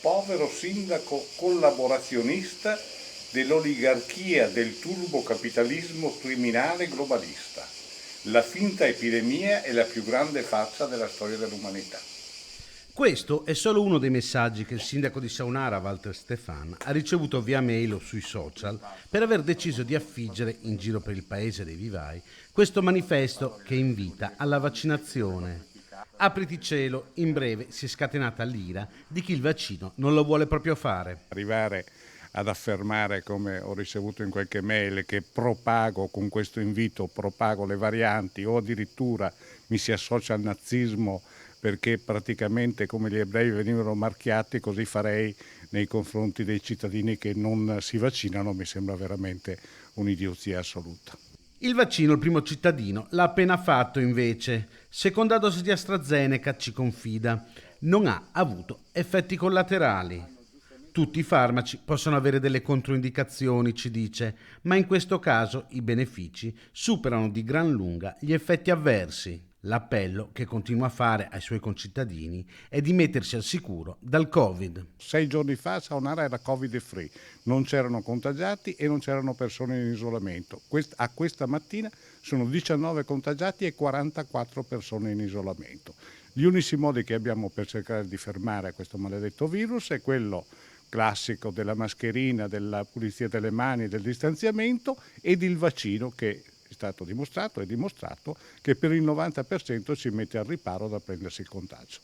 povero sindaco collaborazionista dell'oligarchia del turbocapitalismo criminale globalista. La finta epidemia è la più grande farsa della storia dell'umanità. Questo è solo uno dei messaggi che il sindaco di Saunara, Walter Stefan, ha ricevuto via mail o sui social per aver deciso di affiggere in giro per il paese dei vivai questo manifesto che invita alla vaccinazione. Apriti cielo, in breve si è scatenata l'ira di chi il vaccino non lo vuole proprio fare. Arrivare ad affermare, come ho ricevuto in qualche mail, che propago con questo invito, propago le varianti o addirittura mi si associa al nazismo perché praticamente come gli ebrei venivano marchiati, così farei nei confronti dei cittadini che non si vaccinano, mi sembra veramente un'idiozia assoluta. Il vaccino, il primo cittadino, l'ha appena fatto invece. Seconda dose di AstraZeneca, ci confida. Non ha avuto effetti collaterali. Tutti i farmaci possono avere delle controindicazioni, ci dice, ma in questo caso i benefici superano di gran lunga gli effetti avversi. L'appello che continua a fare ai suoi concittadini è di mettersi al sicuro dal Covid. 6 giorni fa Saunara era Covid free, non c'erano contagiati e non c'erano persone in isolamento. A questa mattina sono 19 contagiati e 44 persone in isolamento. Gli unici modi che abbiamo per cercare di fermare questo maledetto virus è quello classico della mascherina, della pulizia delle mani, del distanziamento ed il vaccino che è stato dimostrato e dimostrato che per il 90% ci mette al riparo da prendersi il contagio.